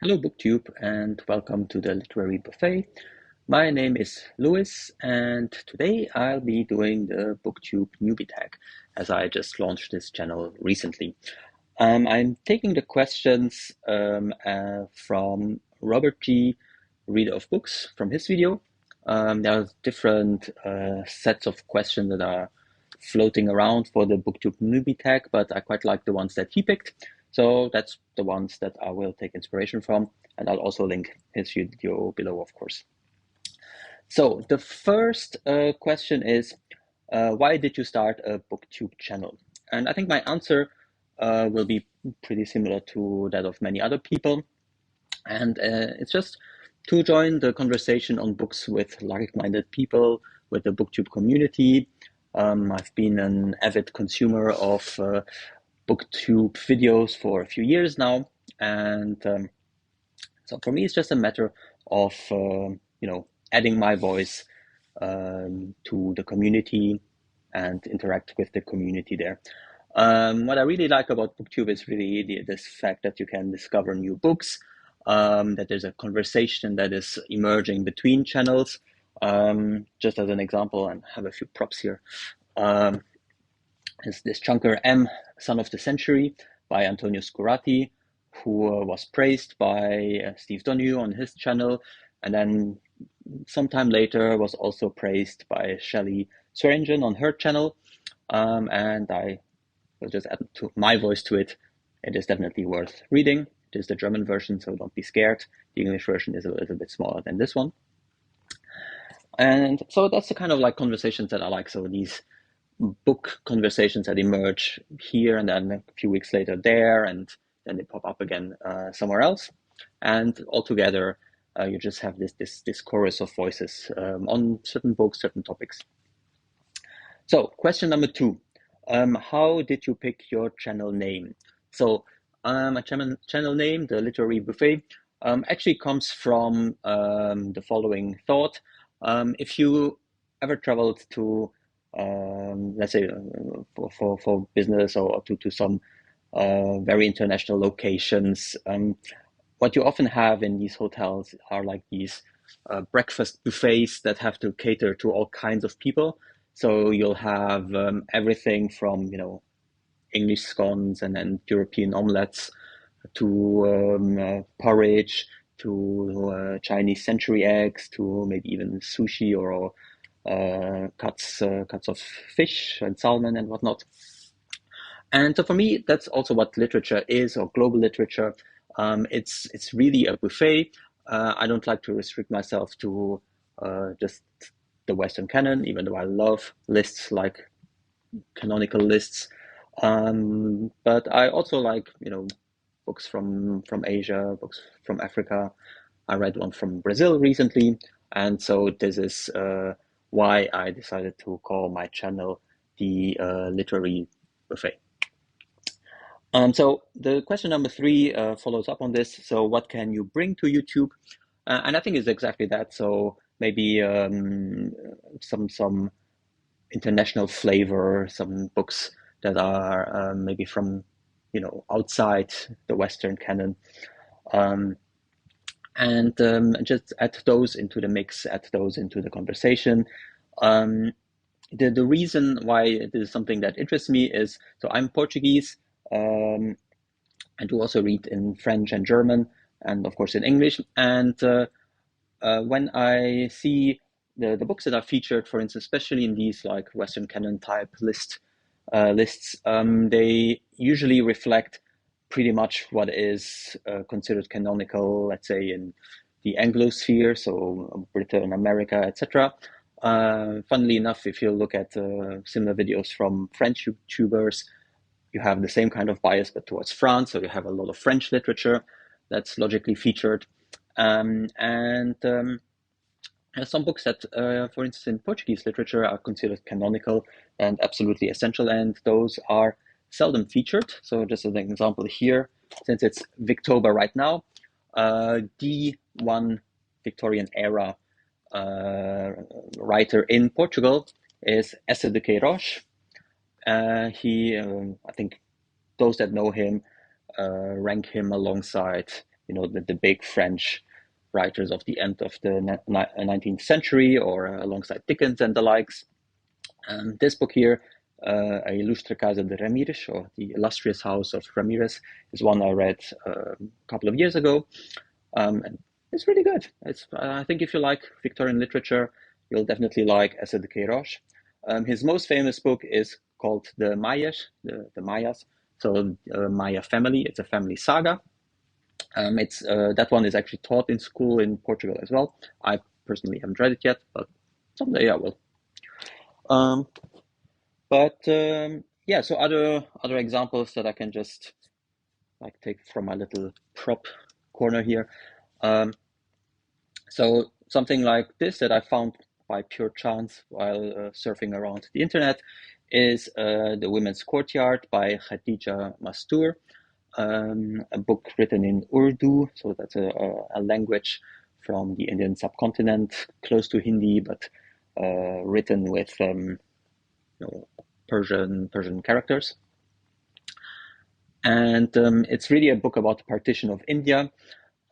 Hello, BookTube, and welcome to the Literary Buffet. My name is Louis, and today I'll be doing the BookTube newbie tag, as I just launched this channel recently. I'm taking the questions from Robert G., reader of books, from his video. There are different sets of questions that are floating around for the BookTube newbie tag, but I quite like the ones that he picked. So that's the ones that I will take inspiration from, and I'll also link his video below, of course. So the first question is, why did you start a BookTube channel? And I think my answer will be pretty similar to that of many other people. And it's just to join the conversation on books with like-minded people, with the BookTube community. I've been an avid consumer of BookTube videos for a few years now. And so for me, it's just a matter of, adding my voice to the community and interact with the community there. What I really like about BookTube is really this fact that you can discover new books, that there's a conversation that is emerging between channels. Just as an example, and I have a few props here, is this chunker M, Son of the Century by Antonio Scurati, who was praised by Steve Donahue on his channel, and then sometime later was also praised by Shelley Swearingen on her channel. And I will just add to my voice to it. It is definitely worth reading. It is the German version, so don't be scared. The English version is a little bit smaller than this one. And so that's the kind of like conversations that I like. So these book conversations that emerge here and then a few weeks later there, and then they pop up again somewhere else. And altogether, you just have this chorus of voices on certain books, certain topics. So question number 2, how did you pick your channel name? So my channel name, the Literary Buffet, actually comes from the following thought. If you ever traveled to, let's say, for business or to some very international locations, what you often have in these hotels are like these breakfast buffets that have to cater to all kinds of people. So you'll have everything from, English scones and then European omelets to porridge to Chinese century eggs to maybe even sushi or cuts of fish and salmon and whatnot. And so for me, that's also what literature is, or global literature. It's really a buffet. I don't like to restrict myself to just the Western canon, even though I love lists like canonical lists. But I also like, books from Asia, books from Africa. I read one from Brazil recently, and so this is why I decided to call my channel the Literary Buffet. So the question number 3 follows up on this. So what can you bring to YouTube? And I think it's exactly that. So maybe some international flavor, some books that are maybe from outside the Western canon, and just add those into the mix, add those into the conversation. The reason why this is something that interests me is, so I'm Portuguese. I do also read in French and German, and of course in English. And when I see the books that are featured, for instance, especially in these like Western canon type lists, they usually reflect pretty much what is considered canonical, let's say in the Anglosphere, so Britain, America, etc. Funnily enough, if you look at similar videos from French YouTubers, you have the same kind of bias, but towards France. So you have a lot of French literature that's logically featured. And some books that, for instance, in Portuguese literature are considered canonical and absolutely essential, and those are seldom featured. So just as an example here, since it's Victober right now, the one Victorian era writer in Portugal is Eça de Queiroz. I think those that know him rank him alongside the big French writers of the end of the 19th century, or alongside Dickens and the likes. This book here, A Illustre Casa de Ramirez, or The Illustrious House of Ramirez, is one I read a couple of years ago. And it's really good. I think if you like Victorian literature, you'll definitely like Essai de Queiroz. His most famous book is called The Mayas, the Mayas. So Maya family. It's a family saga. It's that one is actually taught in school in Portugal as well. I personally haven't read it yet, but someday I will. Um, yeah, so other examples that I can just like take from my little prop corner here. So something like this that I found by pure chance while surfing around the internet is The Women's Courtyard by Khadija Mastour, a book written in Urdu, so that's a language from the Indian subcontinent, close to Hindi, but written with Persian characters. And it's really a book about the partition of India,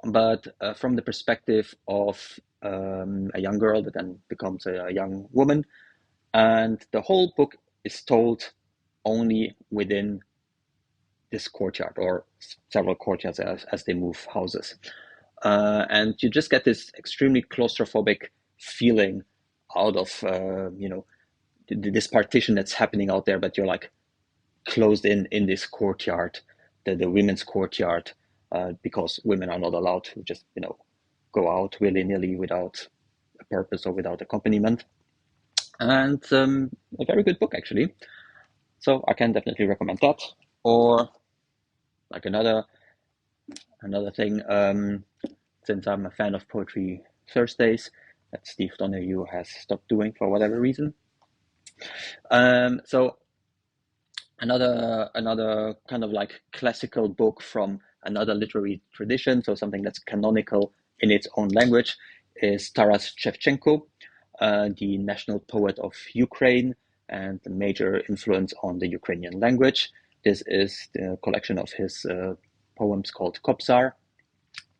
but from the perspective of a young girl that then becomes a young woman. And the whole book is told only within this courtyard, or several courtyards as they move houses. And you just get this extremely claustrophobic feeling out of, this partition that's happening out there, but you're like closed in this courtyard, the women's courtyard, because women are not allowed to just go out willy-nilly without a purpose or without accompaniment. And a very good book, actually. So I can definitely recommend that. Or like another thing, since I'm a fan of Poetry Thursdays, that Steve Donahue has stopped doing for whatever reason. So another kind of like classical book from another literary tradition, so something that's canonical in its own language, is Taras Shevchenko, the national poet of Ukraine and the major influence on the Ukrainian language. This is the collection of his poems called Kobzar,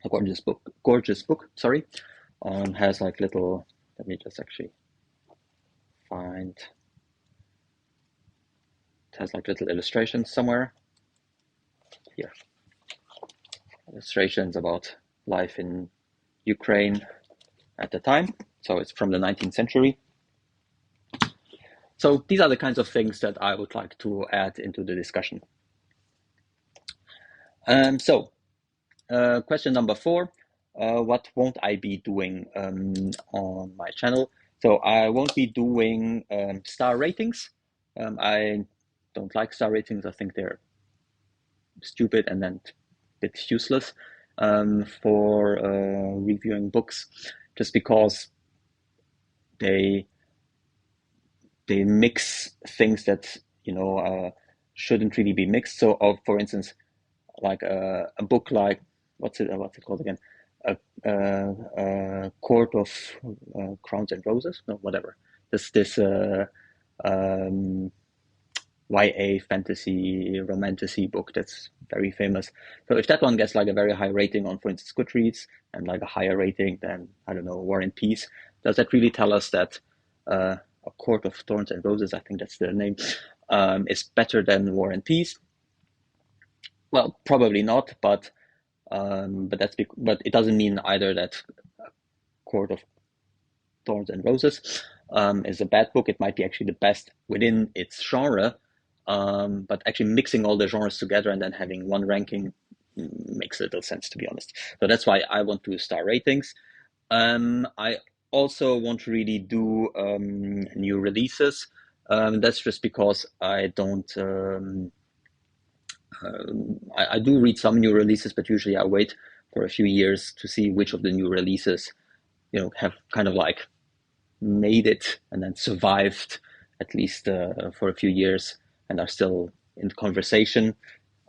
a gorgeous book, sorry. Has like little, let me just actually find, it has like little illustrations somewhere. Here. Illustrations about life in Ukraine at the time. So it's from the 19th century. So these are the kinds of things that I would like to add into the discussion. Question number 4, what won't I be doing on my channel? So I won't be doing star ratings. I don't like star ratings. I think they're stupid and then a bit useless for reviewing books, just because they mix things that shouldn't really be mixed. So, for instance, like a book like what's it called again? A Court of Crowns and Roses? No, whatever. This YA fantasy romantasy book that's very famous. So if that one gets like a very high rating on, for instance, Goodreads, and like a higher rating than, I don't know, War and Peace, does that really tell us that A Court of Thorns and Roses, I think that's the name, is better than War and Peace? Well, probably not, but it doesn't mean either that A Court of Thorns and Roses is a bad book. It might be actually the best within its genre, but actually mixing all the genres together and then having one ranking makes little sense, to be honest. So that's why I want to star ratings. I also won't really do new releases. That's just because I don't. I do read some new releases, but usually I wait for a few years to see which of the new releases, have kind of like made it and then survived at least for a few years and are still in conversation,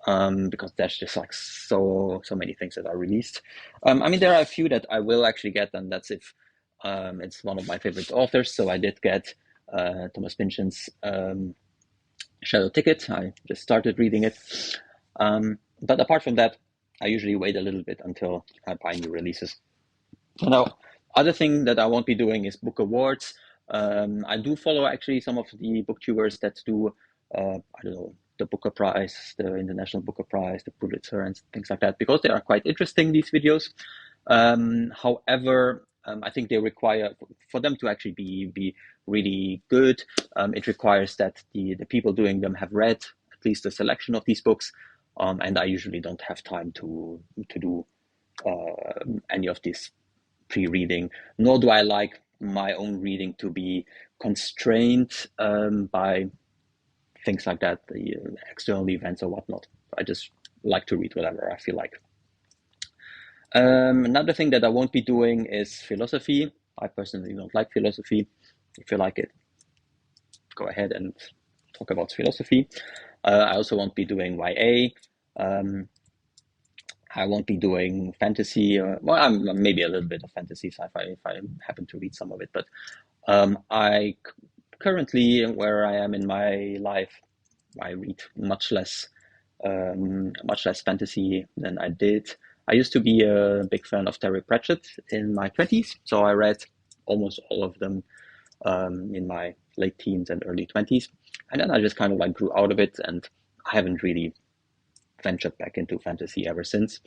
because there's just like so many things that are released. I mean, there are a few that I will actually get, and that's if it's one of my favorite authors. So I did get Thomas Pynchon's Shadow Ticket. I just started reading it. But apart from that, I usually wait a little bit until I buy new releases. Now, other thing that I won't be doing is book awards. I do follow actually some of the booktubers that do, I don't know, the Booker Prize, the International Booker Prize, the Pulitzer, and things like that, because they are quite interesting, these videos. However, I think they require, for them to actually be really good, it requires that the people doing them have read at least a selection of these books, and I usually don't have time to do any of this pre-reading, nor do I like my own reading to be constrained by things like that, the external events or whatnot. I just like to read whatever I feel like. Another thing that I won't be doing is philosophy. I personally don't like philosophy. If you like it, go ahead and talk about philosophy. I also won't be doing YA. I won't be doing fantasy. Well, I'm maybe a little bit of fantasy sci-fi if I happen to read some of it. But I currently, where I am in my life, I read much less fantasy than I did. I used to be a big fan of Terry Pratchett in my 20s, so I read almost all of them in my late teens and early 20s. And then I just kind of like grew out of it, and I haven't really ventured back into fantasy ever since.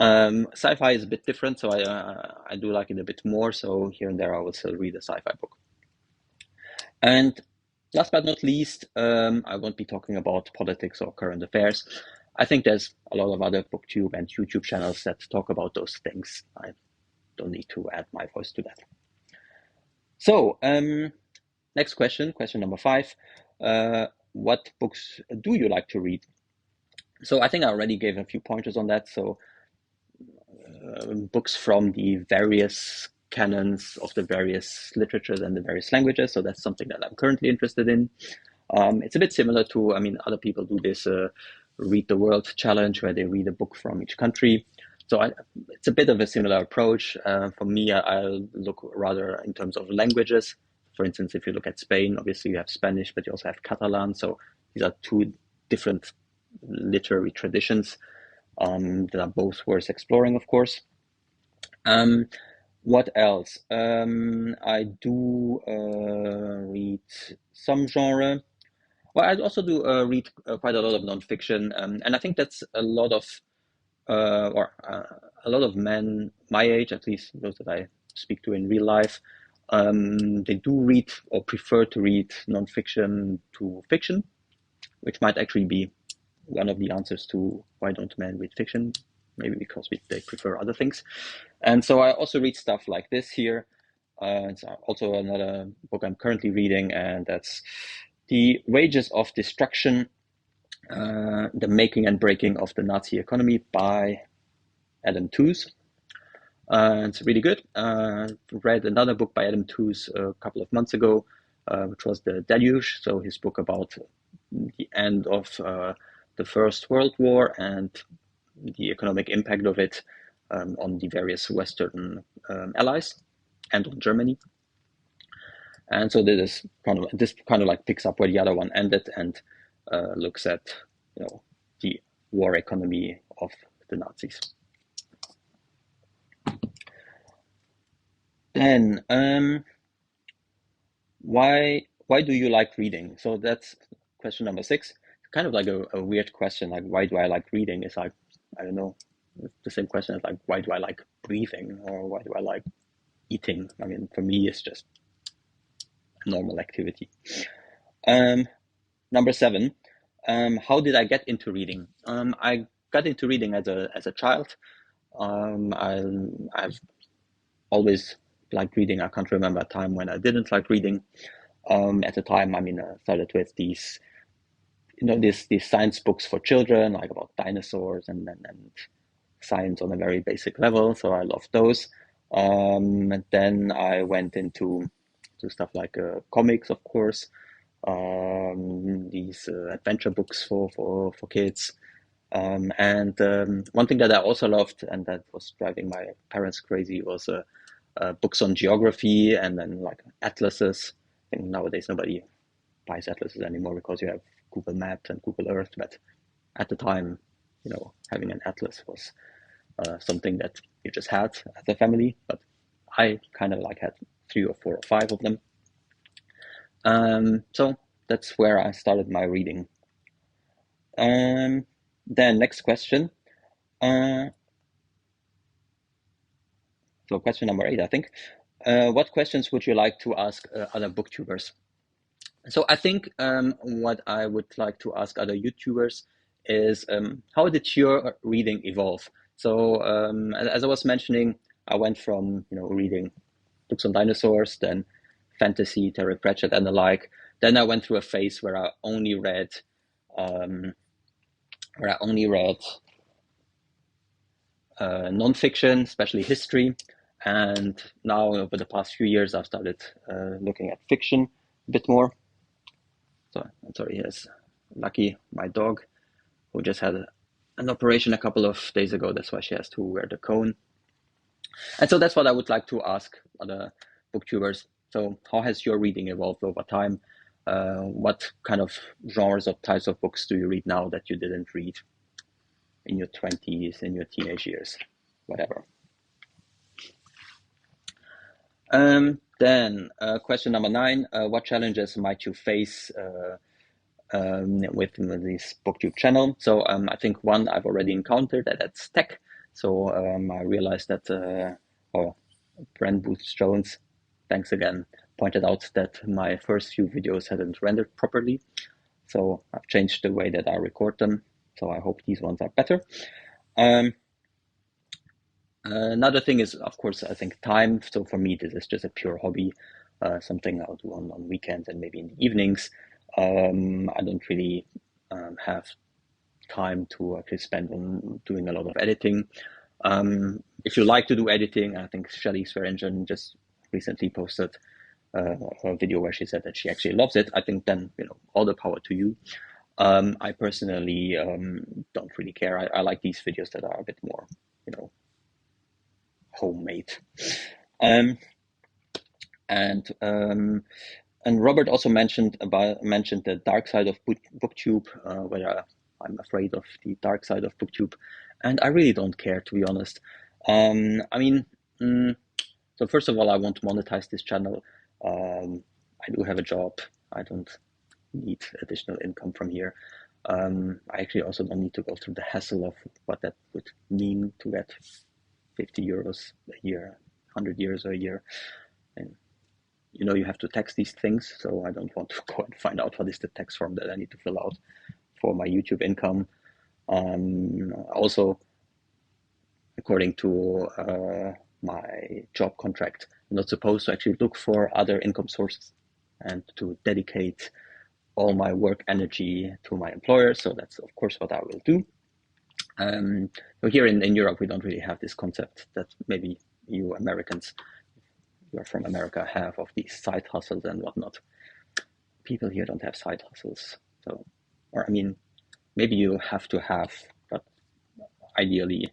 Sci-fi is a bit different, so I do like it a bit more. So here and there, I will still read a sci-fi book. And last but not least, I won't be talking about politics or current affairs. I think there's a lot of other booktube and YouTube channels that talk about those things. I don't need to add my voice to that. So, next question, question number 5. What books do you like to read? So I think I already gave a few pointers on that. So books from the various canons of the various literatures and the various languages. So that's something that I'm currently interested in. It's a bit similar to, I mean, other people do this Read the World challenge where they read a book from each country. So it's a bit of a similar approach. For me, I'll look rather in terms of languages. For instance, if you look at Spain, obviously you have Spanish, but you also have Catalan. So these are two different literary traditions that are both worth exploring, of course. What else? I do read some genre. Well, I also do read quite a lot of nonfiction, and I think that's a lot of a lot of men my age, at least those that I speak to in real life. They do read or prefer to read nonfiction to fiction, which might actually be one of the answers to why don't men read fiction. Maybe because they prefer other things. And so I also read stuff like this here. It's also another book I'm currently reading, and that's The Wages of Destruction, The Making and Breaking of the Nazi Economy by Adam Tooze. It's really good. Read another book by Adam Tooze a couple of months ago, which was The Deluge, so his book about the end of the First World War and the economic impact of it on the various Western allies and on Germany. And so this kind of like picks up where the other one ended and looks at the war economy of the Nazis. Then why do you like reading? So that's question number 6. Kind of like a weird question, like why do I like reading? It's like, I don't know, the same question as like why do I like breathing or why do I like eating? I mean, for me, it's just a normal activity. Number 7, how did I get into reading? I got into reading as a child. I've always liked reading. I can't remember a time when I didn't like reading. At the time, I mean, I started with these science books for children, like about dinosaurs and science on a very basic level. So I loved those. And then I went into stuff like comics, of course, these adventure books for kids. And one thing that I also loved and that was driving my parents crazy was books on geography and then like atlases. I think nowadays nobody buys atlases anymore because you have Google Maps and Google Earth, but at the time having an atlas was something that you just had as a family, but I kind of like had 3 or 4 or 5 of them. So that's where I started my reading. Then next question. So question number 8, I think. What questions would you like to ask other booktubers? So I think what I would like to ask other YouTubers is how did your reading evolve? So as I was mentioning, I went from reading books on dinosaurs, then fantasy, Terry Pratchett, and the like. Then I went through a phase where I only read nonfiction, especially history. And now over the past few years, I've started looking at fiction a bit more. So I'm sorry, here's Lucky, my dog, who just had an operation a couple of days ago. That's why she has to wear the cone. And so that's what I would like to ask other booktubers. So how has your reading evolved over time? What kind of genres or types of books do you read now that you didn't read in your 20s, in your teenage years, whatever? Then question number 9, what challenges might you face with this booktube channel? So I think one I've already encountered, that's tech. So I realized that Brent Booth Jones, thanks again, pointed out that my first few videos hadn't rendered properly. So I've changed the way that I record them. So I hope these ones are better. Another thing is, of course, I think time. So for me, this is just a pure hobby, something I'll do on weekends and maybe in the evenings. I don't really have time to actually spend on doing a lot of editing. If you like to do editing, I think Shelley Swearingen just recently posted a video where she said that she actually loves it. I think then, all the power to you. I personally don't really care. I like these videos that are a bit more, homemade. And Robert also mentioned the dark side of BookTube, where I'm afraid of the dark side of BookTube, and I really don't care, to be honest. So first of all, I want to monetize this channel. I do have a job. I don't need additional income from here. I actually also don't need to go through the hassle of what that would mean to get 50 euros a year, 100 euros a year. And you have to tax these things, so I don't want to go and find out what is the tax form that I need to fill out for my YouTube income. Also, according to my job contract, I'm not supposed to actually look for other income sources and to dedicate all my work energy to my employer. So that's, of course, what I will do. So here in Europe, we don't really have this concept that maybe you Americans, you are from America, have of these side hustles and whatnot. People here don't have side hustles. So, or maybe you have to have, but ideally,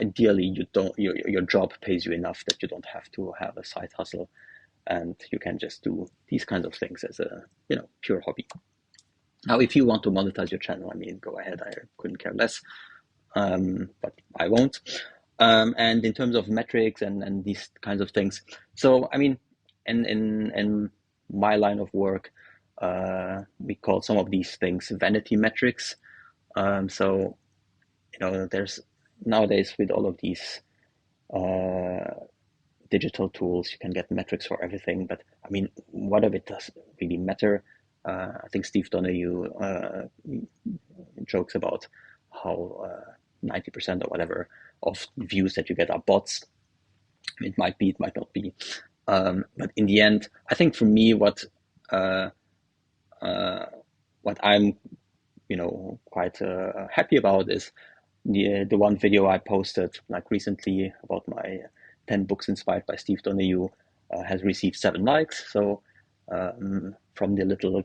ideally you don't. Your job pays you enough that you don't have to have a side hustle, and you can just do these kinds of things as a pure hobby. Now, if you want to monetize your channel, go ahead. I couldn't care less, but I won't. And in terms of metrics and these kinds of things, so in my line of work, we call some of these things vanity metrics. So there's nowadays with all of these digital tools, you can get metrics for everything. But what of it does really matter? I think Steve Donahue jokes about how 90% or whatever of views that you get are bots. It might be, it might not be. But in the end, I think for me, what I'm quite happy about is the one video I posted recently about my 10 books inspired by Steve Donahue has received 7 likes. So from the little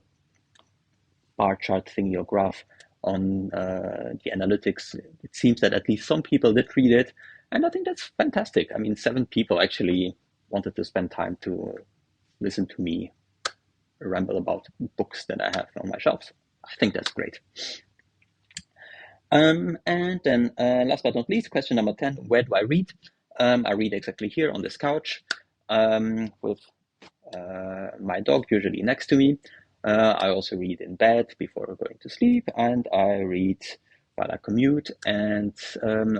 bar chart thingy or graph on the analytics, it seems that at least some people did read it, and I think that's fantastic. 7 people actually wanted to spend time to listen to me ramble about books that I have on my shelves. I think that's great. And then last but not least, question number 10, where do I read? I read exactly here on this couch with my dog usually next to me. I also read in bed before going to sleep, and I read while I commute. And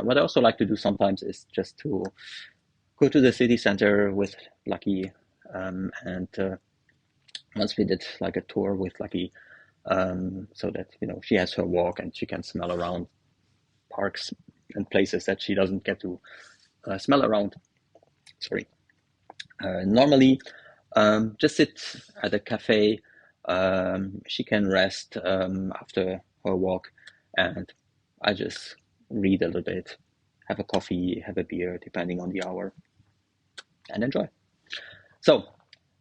what I also like to do sometimes is just to go to the city center with Lucky. And once we did like a tour with Lucky, so that she has her walk and she can smell around parks and places that she doesn't get to smell around. Sorry. Normally, just sit at a cafe. She can rest after her walk, and I just read a little bit, have a coffee, have a beer, depending on the hour, and enjoy. So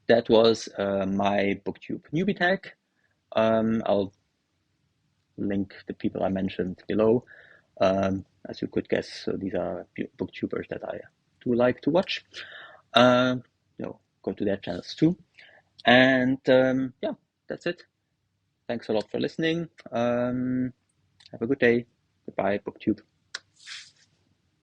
that was my BookTube newbie tag. I'll link the people I mentioned below. As you could guess, so these are booktubers that I do like to watch. Go to their channels too. And yeah, that's it. Thanks a lot for listening. Have a good day. Goodbye, BookTube.